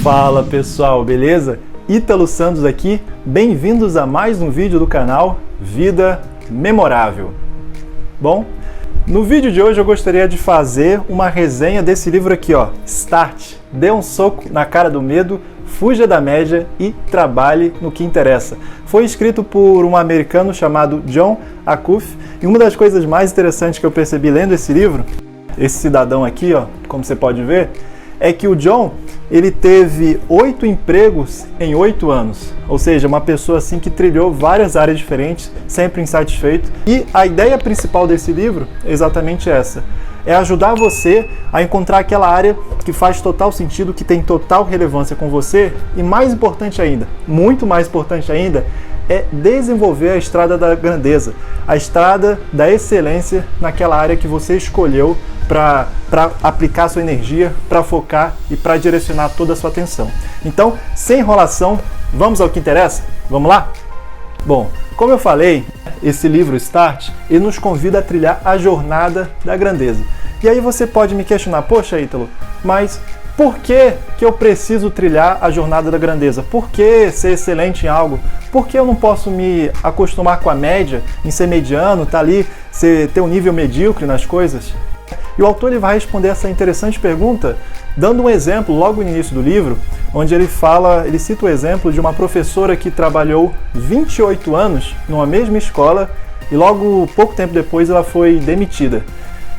Fala pessoal, beleza? Ítalo Santos aqui, bem-vindos a mais um vídeo do canal Vida Memorável. Bom, no vídeo de hoje eu gostaria de fazer uma resenha desse livro aqui, ó, Start, Dê um soco na cara do medo, fuja da média e trabalhe no que interessa. Foi escrito por um americano chamado Jon Acuff, e uma das coisas mais interessantes que eu percebi lendo esse livro, esse cidadão aqui, ó, como você pode ver, é que o Jon, ele teve 8 empregos em 8 anos. Ou seja, uma pessoa assim que trilhou várias áreas diferentes, sempre insatisfeito. E a ideia principal desse livro é exatamente essa. É ajudar você a encontrar aquela área que faz total sentido, que tem total relevância com você. E mais importante ainda, muito mais importante ainda, é desenvolver a estrada da grandeza, a estrada da excelência naquela área que você escolheu para aplicar sua energia, para focar e para direcionar toda a sua atenção. Então, sem enrolação, vamos ao que interessa? Vamos lá? Bom, como eu falei, esse livro Start, ele nos convida a trilhar a jornada da grandeza. E aí você pode me questionar, poxa Ítalo, mas por que eu preciso trilhar a jornada da grandeza? Por que ser excelente em algo? Por que eu não posso me acostumar com a média, em ser mediano, tá ali, ter um nível medíocre nas coisas? E o autor ele vai responder essa interessante pergunta dando um exemplo logo no início do livro, onde ele cita o exemplo de uma professora que trabalhou 28 anos numa mesma escola e logo pouco tempo depois ela foi demitida.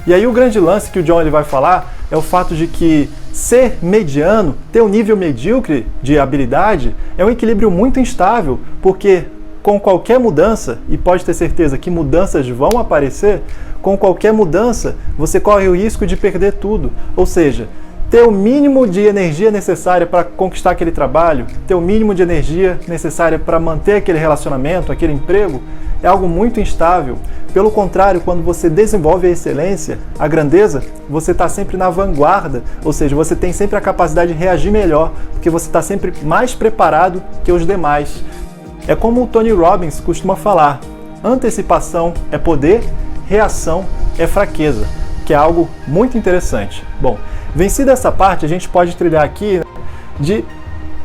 E aí o grande lance que o Jon ele vai falar é o fato de que ser mediano, ter um nível medíocre de habilidade, é um equilíbrio muito instável, porque com qualquer mudança, e pode ter certeza que mudanças vão aparecer, com qualquer mudança você corre o risco de perder tudo. Ou seja, ter o mínimo de energia necessária para conquistar aquele trabalho, ter o mínimo de energia necessária para manter aquele relacionamento, aquele emprego, é algo muito instável. Pelo contrário, quando você desenvolve a excelência, a grandeza, você está sempre na vanguarda, ou seja, você tem sempre a capacidade de reagir melhor, porque você está sempre mais preparado que os demais. É como o Tony Robbins costuma falar, antecipação é poder, reação é fraqueza, que é algo muito interessante. Bom, vencida essa parte, a gente pode trilhar aqui de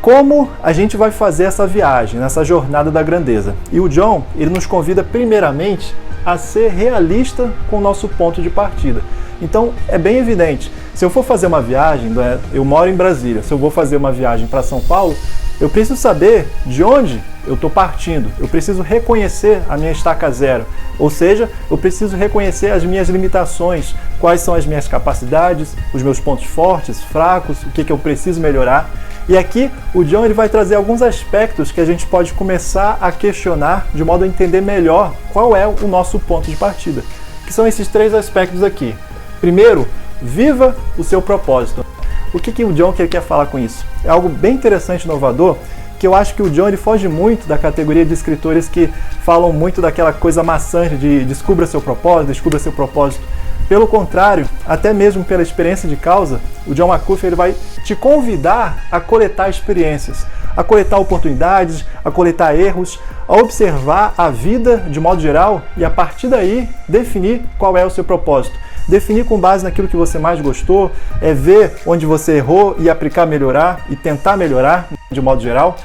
como a gente vai fazer essa viagem, nessa jornada da grandeza. E o Jon, ele nos convida primeiramente a ser realista com o nosso ponto de partida. Então, é bem evidente, se eu for fazer uma viagem, eu moro em Brasília, se eu vou fazer uma viagem para São Paulo, eu preciso saber de onde eu estou partindo, eu preciso reconhecer a minha estaca zero, ou seja, eu preciso reconhecer as minhas limitações, quais são as minhas capacidades, os meus pontos fortes, fracos, o que eu preciso melhorar. E aqui o Jon ele vai trazer alguns aspectos que a gente pode começar a questionar de modo a entender melhor qual é o nosso ponto de partida, que são esses 3 aspectos aqui. Primeiro, viva o seu propósito. O que o Jon quer falar com isso? É algo bem interessante e inovador, que eu acho que o Jon ele foge muito da categoria de escritores que falam muito daquela coisa maçante de descubra seu propósito, descubra seu propósito. Pelo contrário, até mesmo pela experiência de causa, o Jon Acuff ele vai te convidar a coletar experiências, a coletar oportunidades, a coletar erros, a observar a vida de modo geral e a partir daí definir qual é o seu propósito. Definir com base naquilo que você mais gostou, ver onde você errou e aplicar, melhorar e tentar melhorar de modo geral.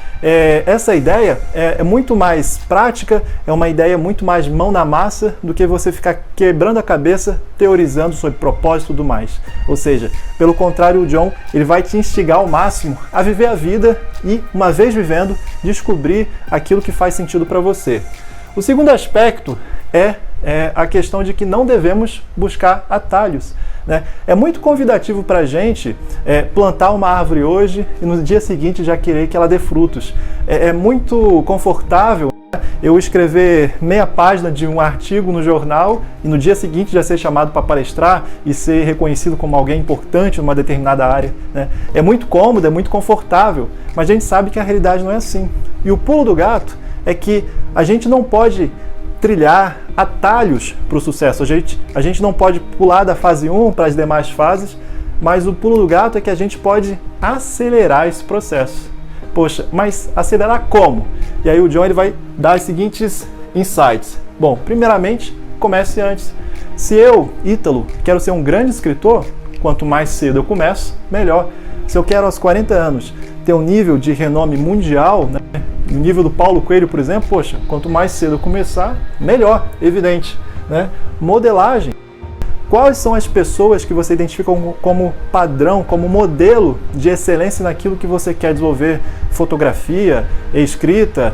Essa ideia é muito mais prática, é uma ideia muito mais mão na massa do que você ficar quebrando a cabeça, teorizando sobre propósito e tudo mais. Ou seja, pelo contrário, o Jon ele vai te instigar ao máximo a viver a vida e, uma vez vivendo, descobrir aquilo que faz sentido para você. O segundo aspecto é a questão de que não devemos buscar atalhos, né? É muito convidativo para a gente plantar uma árvore hoje e no dia seguinte já querer que ela dê frutos. É muito confortável eu escrever meia página de um artigo no jornal e no dia seguinte já ser chamado para palestrar e ser reconhecido como alguém importante numa determinada área, né? É muito cômodo, é muito confortável, mas a gente sabe que a realidade não é assim. E o pulo do gato é que a gente não pode trilhar atalhos para o sucesso. A gente não pode pular da fase 1 para as demais fases, mas o pulo do gato é que a gente pode acelerar esse processo. Poxa, mas acelerar como? E aí o Jon ele vai dar os seguintes insights. Bom, primeiramente, comece antes. Se eu, Ítalo, quero ser um grande escritor, quanto mais cedo eu começo, melhor. Se eu quero aos 40 anos ter um nível de renome mundial, né, no nível do Paulo Coelho, por exemplo, poxa, quanto mais cedo eu começar, melhor, evidente, né? Modelagem. Quais são as pessoas que você identifica como padrão, como modelo de excelência naquilo que você quer desenvolver? Fotografia, escrita,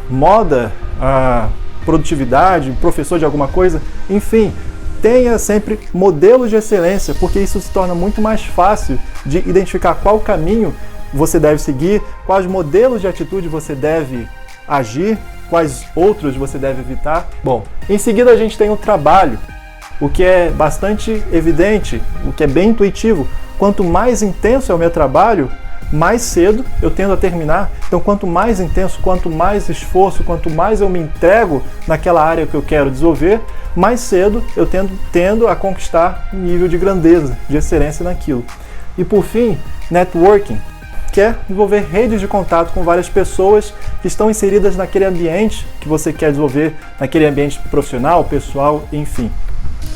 moda, produtividade, professor de alguma coisa, enfim. Tenha sempre modelos de excelência, porque isso se torna muito mais fácil de identificar qual caminho você deve seguir, quais modelos de atitude você deve agir, quais outros você deve evitar. Bom, em seguida a gente tem o trabalho, o que é bastante evidente, o que é bem intuitivo. Quanto mais intenso é o meu trabalho, mais cedo eu tendo a terminar. Então, quanto mais intenso, quanto mais esforço, quanto mais eu me entrego naquela área que eu quero desenvolver, mais cedo eu tendo a conquistar um nível de grandeza, de excelência naquilo. E por fim, networking, que é desenvolver redes de contato com várias pessoas que estão inseridas naquele ambiente que você quer desenvolver, naquele ambiente profissional, pessoal, enfim.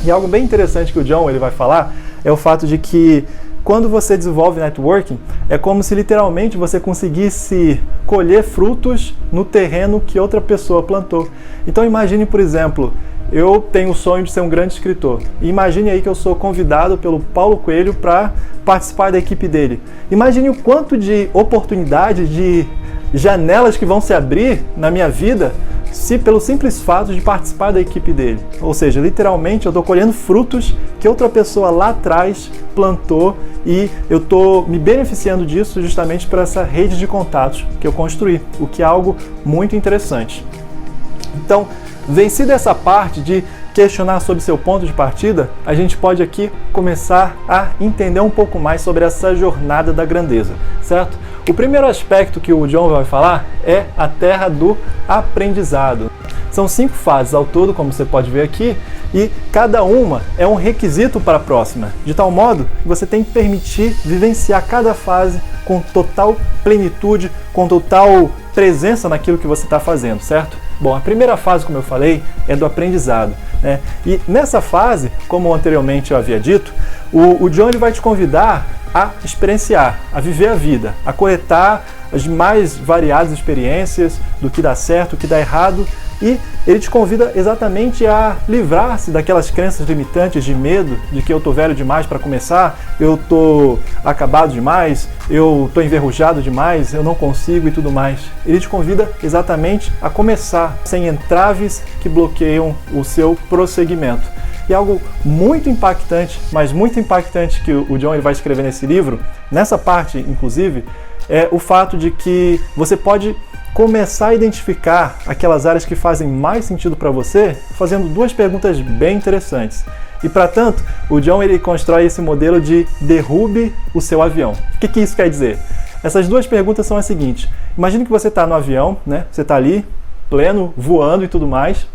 E algo bem interessante que o John ele vai falar é o fato de que quando você desenvolve networking, é como se literalmente você conseguisse colher frutos no terreno que outra pessoa plantou. Então imagine, por exemplo, eu tenho o sonho de ser um grande escritor. E imagine aí que eu sou convidado pelo Paulo Coelho para participar da equipe dele. Imagine o quanto de oportunidades, de janelas que vão se abrir na minha vida pelo simples fato de participar da equipe dele. Ou seja, literalmente eu estou colhendo frutos que outra pessoa lá atrás plantou e eu estou me beneficiando disso justamente por essa rede de contatos que eu construí, o que é algo muito interessante. Então, vencida essa parte de questionar sobre seu ponto de partida, a gente pode aqui começar a entender um pouco mais sobre essa jornada da grandeza, certo? O primeiro aspecto que o John vai falar é a terra do aprendizado. São 5 fases ao todo, como você pode ver aqui, e cada uma é um requisito para a próxima, de tal modo que você tem que permitir vivenciar cada fase com total plenitude, com total presença naquilo que você está fazendo, certo? Bom, a primeira fase, como eu falei, é do aprendizado, né? E nessa fase, como anteriormente eu havia dito, o John ele vai te convidar a experienciar, a viver a vida, a coletar as mais variadas experiências do que dá certo, o que dá errado, e ele te convida exatamente a livrar-se daquelas crenças limitantes de medo, de que eu tô velho demais para começar, eu tô acabado demais, eu tô enferrujado demais, eu não consigo e tudo mais. Ele te convida exatamente a começar, sem entraves que bloqueiam o seu prosseguimento. E algo muito impactante, mas muito impactante que o John ele vai escrever nesse livro, nessa parte inclusive, é o fato de que você pode começar a identificar aquelas áreas que fazem mais sentido para você, fazendo 2 perguntas bem interessantes. E para tanto, o John ele constrói esse modelo de derrube o seu avião. O que isso quer dizer? Essas 2 perguntas são as seguintes. Imagine que você está no avião, né? Você está ali, pleno, voando e tudo mais,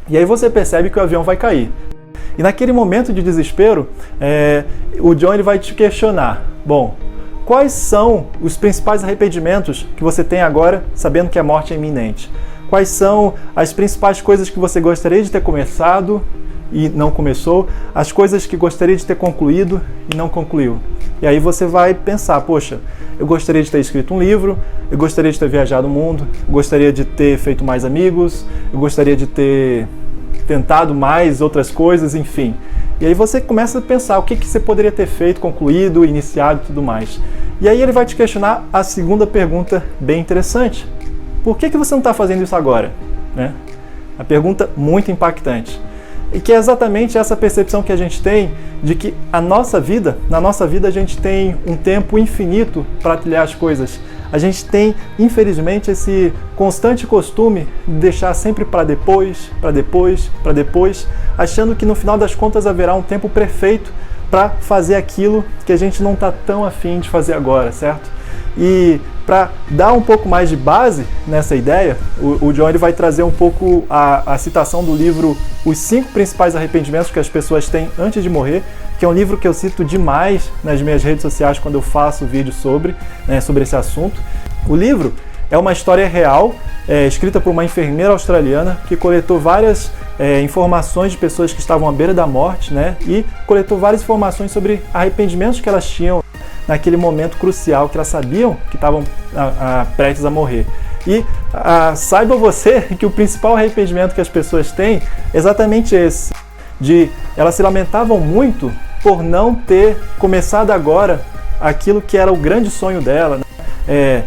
e aí você percebe que o avião vai cair. E naquele momento de desespero, o John ele vai te questionar. Bom, quais são os principais arrependimentos que você tem agora, sabendo que a morte é iminente? Quais são as principais coisas que você gostaria de ter começado e não começou? As coisas que gostaria de ter concluído e não concluiu? E aí você vai pensar, poxa, eu gostaria de ter escrito um livro, eu gostaria de ter viajado o mundo, eu gostaria de ter feito mais amigos, eu gostaria de ter tentado mais outras coisas, enfim. E aí você começa a pensar o que você poderia ter feito, concluído, iniciado e tudo mais. E aí ele vai te questionar a segunda pergunta bem interessante. Por que você não está fazendo isso agora? Né? A pergunta muito impactante. E que é exatamente essa percepção que a gente tem de que na nossa vida a gente tem um tempo infinito para trilhar as coisas. A gente tem, infelizmente, esse constante costume de deixar sempre para depois, achando que no final das contas haverá um tempo perfeito para fazer aquilo que a gente não está tão afim de fazer agora, certo? E para dar um pouco mais de base nessa ideia, o John ele vai trazer um pouco a citação do livro Os 5 Principais Arrependimentos que as Pessoas Têm Antes de Morrer, que é um livro que eu cito demais nas minhas redes sociais quando eu faço vídeo sobre esse assunto. O livro é uma história real, escrita por uma enfermeira australiana que coletou várias informações de pessoas que estavam à beira da morte, né, e coletou várias informações sobre arrependimentos que elas tinham naquele momento crucial que elas sabiam que estavam prestes a morrer. E saiba você que o principal arrependimento que as pessoas têm é exatamente esse, de elas se lamentavam muito por não ter começado agora aquilo que era o grande sonho dela, né?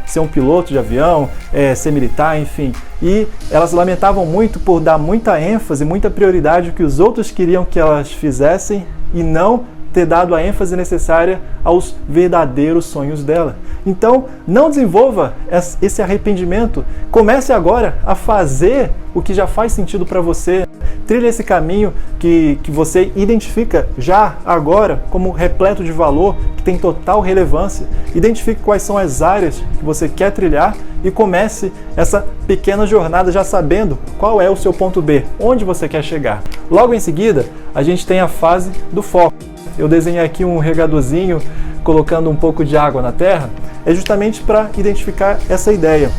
Ser um piloto de avião, ser militar, enfim. E elas lamentavam muito por dar muita ênfase, muita prioridade ao que os outros queriam que elas fizessem e não ter dado a ênfase necessária aos verdadeiros sonhos dela. Então, não desenvolva esse arrependimento. Comece agora a fazer o que já faz sentido para você. Trilhe esse caminho que você identifica já agora como repleto de valor, que tem total relevância. Identifique quais são as áreas que você quer trilhar e comece essa pequena jornada já sabendo qual é o seu ponto B, onde você quer chegar. Logo em seguida, a gente tem a fase do foco. Eu desenhei aqui um regadorzinho colocando um pouco de água na terra, é justamente para identificar essa ideia.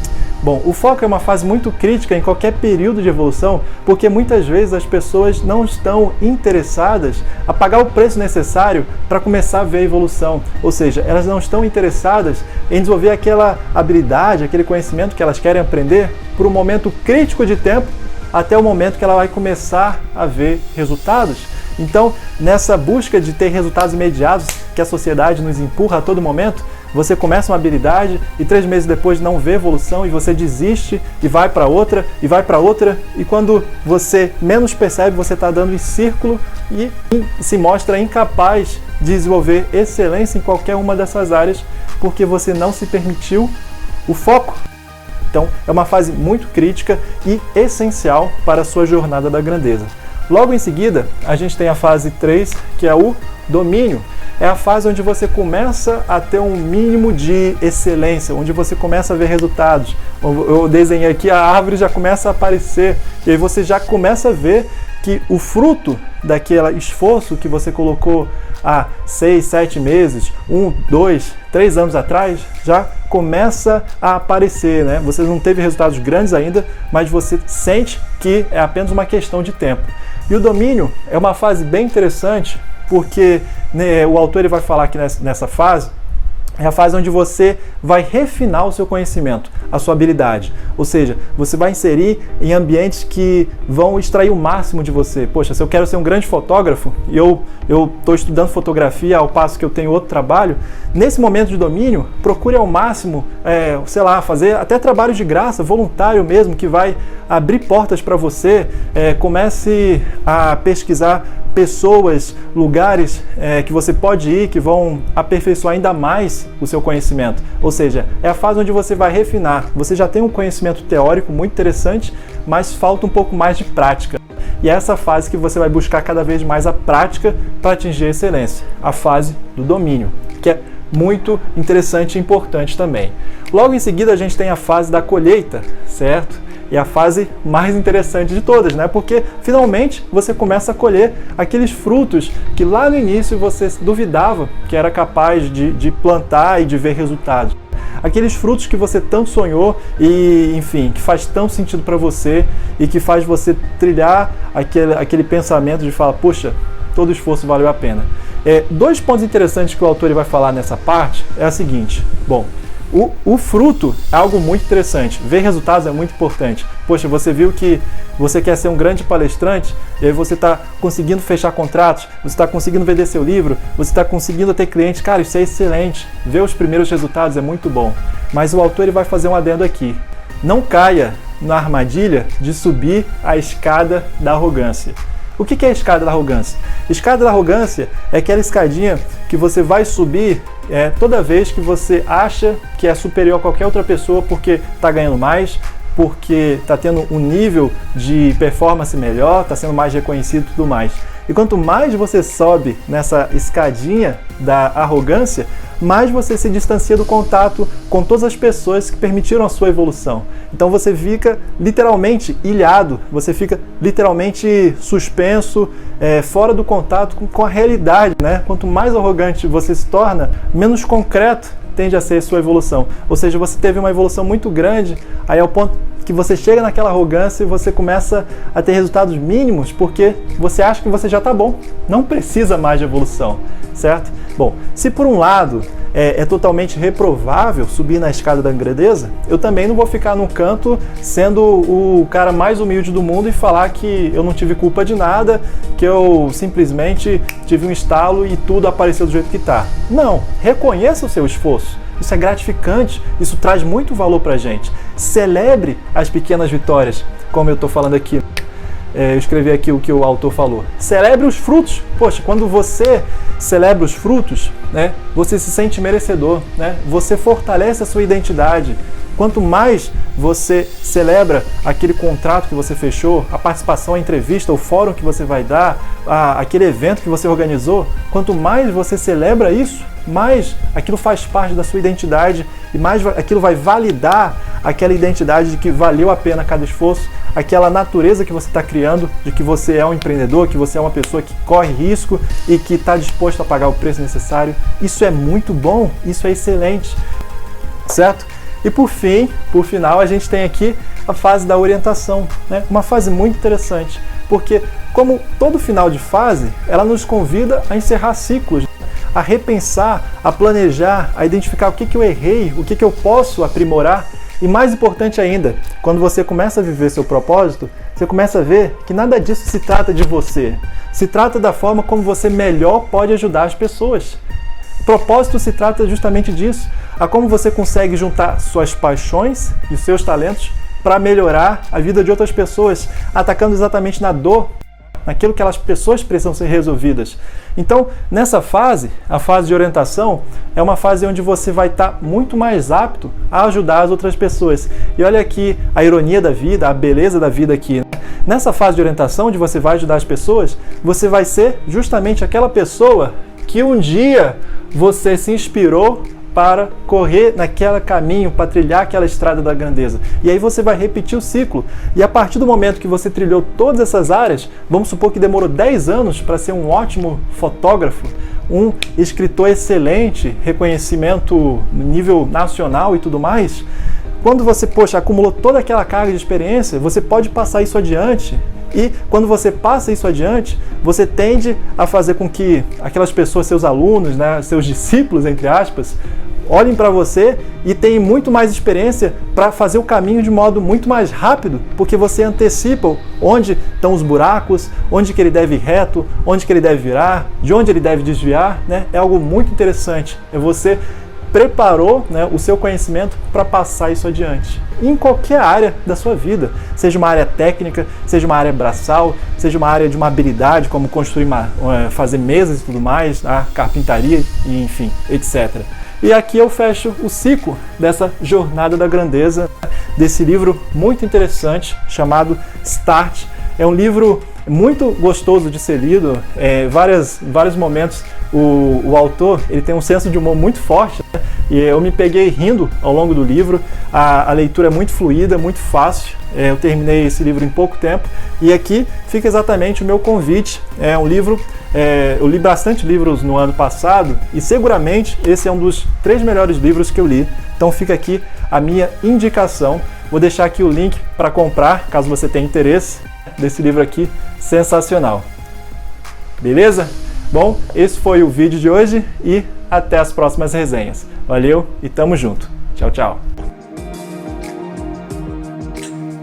Bom, o foco é uma fase muito crítica em qualquer período de evolução, porque muitas vezes as pessoas não estão interessadas a pagar o preço necessário para começar a ver a evolução. Ou seja, elas não estão interessadas em desenvolver aquela habilidade, aquele conhecimento que elas querem aprender por um momento crítico de tempo até o momento que ela vai começar a ver resultados. Então, nessa busca de ter resultados imediatos que a sociedade nos empurra a todo momento, você começa uma habilidade e 3 meses depois não vê evolução e você desiste e vai para outra e vai para outra, e quando você menos percebe, você está dando em círculo e se mostra incapaz de desenvolver excelência em qualquer uma dessas áreas porque você não se permitiu o foco. Então, é uma fase muito crítica e essencial para a sua jornada da grandeza. Logo em seguida, a gente tem a fase 3, que é o domínio. É a fase onde você começa a ter um mínimo de excelência, onde você começa a ver resultados. Eu desenhei aqui, a árvore já começa a aparecer, e aí você já começa a ver que o fruto daquele esforço que você colocou há 6, 7 meses, 1, 2, 3 anos atrás, já começa a aparecer, né? Você não teve resultados grandes ainda, mas você sente que é apenas uma questão de tempo. E o domínio é uma fase bem interessante, porque né, o autor ele vai falar que nessa fase é a fase onde você vai refinar o seu conhecimento, a sua habilidade. Ou seja, você vai inserir em ambientes que vão extrair o máximo de você. Poxa, se eu quero ser um grande fotógrafo e eu estou estudando fotografia ao passo que eu tenho outro trabalho, nesse momento de domínio, procure ao máximo, sei lá, fazer até trabalho de graça, voluntário mesmo, que vai abrir portas para você. Comece a pesquisar pessoas, lugares que você pode ir, que vão aperfeiçoar ainda mais o seu conhecimento. Ou seja, é a fase onde você vai refinar. Você já tem um conhecimento teórico muito interessante, mas falta um pouco mais de prática. E é essa fase que você vai buscar cada vez mais a prática para atingir a excelência. A fase do domínio, que é muito interessante e importante também. Logo em seguida a gente tem a fase da colheita, certo? E a fase mais interessante de todas, né? Porque finalmente você começa a colher aqueles frutos que lá no início você duvidava que era capaz de plantar e de ver resultados. Aqueles frutos que você tanto sonhou e, enfim, que faz tão sentido para você e que faz você trilhar aquele pensamento de falar, poxa, todo esforço valeu a pena. 2 pontos interessantes que o autor vai falar nessa parte é a seguinte. Bom, o fruto é algo muito interessante, ver resultados é muito importante. Poxa, você viu que você quer ser um grande palestrante e aí você está conseguindo fechar contratos, você está conseguindo vender seu livro, você está conseguindo ter clientes. Cara, isso é excelente, ver os primeiros resultados é muito bom. Mas o autor ele vai fazer um adendo aqui. Não caia na armadilha de subir a escada da arrogância. O que é a escada da arrogância? A escada da arrogância é aquela escadinha que você vai subir toda vez que você acha que é superior a qualquer outra pessoa porque está ganhando mais, porque está tendo um nível de performance melhor, está sendo mais reconhecido e tudo mais. E quanto mais você sobe nessa escadinha da arrogância, mais você se distancia do contato com todas as pessoas que permitiram a sua evolução. Então você fica literalmente ilhado, você fica literalmente suspenso, fora do contato com a realidade, né? Quanto mais arrogante você se torna, menos concreto tende a ser a sua evolução. Ou seja, você teve uma evolução muito grande, aí ao ponto que você chega naquela arrogância e você começa a ter resultados mínimos porque você acha que você já está bom, não precisa mais de evolução, certo? Bom, se por um lado é totalmente reprovável subir na escada da grandeza, eu também não vou ficar num canto sendo o cara mais humilde do mundo e falar que eu não tive culpa de nada, que eu simplesmente tive um estalo e tudo apareceu do jeito que está. Não, reconheça o seu esforço. Isso é gratificante, isso traz muito valor pra gente. Celebre as pequenas vitórias, como eu estou falando aqui. Eu escrevi aqui o que o autor falou. Celebre os frutos. Poxa, quando você celebra os frutos, né, você se sente merecedor, né? Você fortalece a sua identidade. Quanto mais você celebra aquele contrato que você fechou, a participação, a entrevista, o fórum que você vai dar, aquele evento que você organizou, quanto mais você celebra isso, mais aquilo faz parte da sua identidade e mais aquilo vai validar aquela identidade de que valeu a pena cada esforço, aquela natureza que você está criando, de que você é um empreendedor, que você é uma pessoa que corre risco e que está disposto a pagar o preço necessário. Isso é muito bom, isso é excelente, certo? E por final, a gente tem aqui a fase da orientação, né? Uma fase muito interessante, porque como todo final de fase, ela nos convida a encerrar ciclos, a repensar, a planejar, a identificar o que eu errei, o que eu posso aprimorar. E mais importante ainda, quando você começa a viver seu propósito, você começa a ver que nada disso se trata de você. Se trata da forma como você melhor pode ajudar as pessoas. O propósito se trata justamente disso, a como você consegue juntar suas paixões e os seus talentos para melhorar a vida de outras pessoas, atacando exatamente na dor, naquilo que aquelas pessoas precisam ser resolvidas. Então, nessa fase, a fase de orientação, é uma fase onde você vai estar muito mais apto a ajudar as outras pessoas. E olha aqui a ironia da vida, a beleza da vida aqui, né? Nessa fase de orientação, onde você vai ajudar as pessoas, você vai ser justamente aquela pessoa que um dia você se inspirou para correr naquele caminho, para trilhar aquela estrada da grandeza. E aí você vai repetir o ciclo. E a partir do momento que você trilhou todas essas áreas, vamos supor que demorou 10 anos para ser um ótimo fotógrafo, um escritor excelente, reconhecimento no nível nacional e tudo mais. Quando você, acumulou toda aquela carga de experiência, você pode passar isso adiante. E quando você passa isso adiante, você tende a fazer com que aquelas pessoas, seus alunos, né, seus discípulos, entre aspas, olhem para você e tenham muito mais experiência para fazer o caminho de modo muito mais rápido, porque você antecipa onde estão os buracos, onde que ele deve ir reto, onde que ele deve virar, de onde ele deve desviar, né? É algo muito interessante. É você preparou, né, o seu conhecimento para passar isso adiante. Em qualquer área da sua vida, seja uma área técnica, seja uma área braçal, seja uma área de uma habilidade, como construir, fazer mesas e tudo mais, a carpintaria, e enfim, etc. E aqui eu fecho o ciclo dessa jornada da grandeza, desse livro muito interessante chamado Start. É um livro muito gostoso de ser lido, vários momentos o autor ele tem um senso de humor muito forte, né? E eu me peguei rindo ao longo do livro, a leitura é muito fluida, muito fácil, eu terminei esse livro em pouco tempo e aqui fica exatamente o meu convite. É um livro, eu li bastante livros no ano passado e seguramente esse é um dos 3 melhores livros que eu li, então fica aqui a minha indicação. Vou deixar aqui o link para comprar, caso você tenha interesse, desse livro aqui, sensacional. Beleza? Bom, esse foi o vídeo de hoje e até as próximas resenhas. Valeu e tamo junto. Tchau, tchau.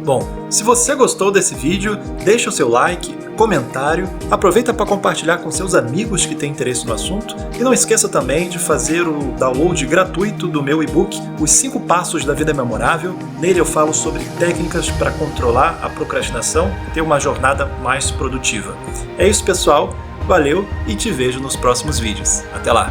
Bom, se você gostou desse vídeo, deixa o seu like, comentário, aproveita para compartilhar com seus amigos que têm interesse no assunto e não esqueça também de fazer o download gratuito do meu e-book, Os 5 Passos da Vida Memorável. Nele eu falo sobre técnicas para controlar a procrastinação e ter uma jornada mais produtiva. É isso, pessoal. Valeu e te vejo nos próximos vídeos. Até lá!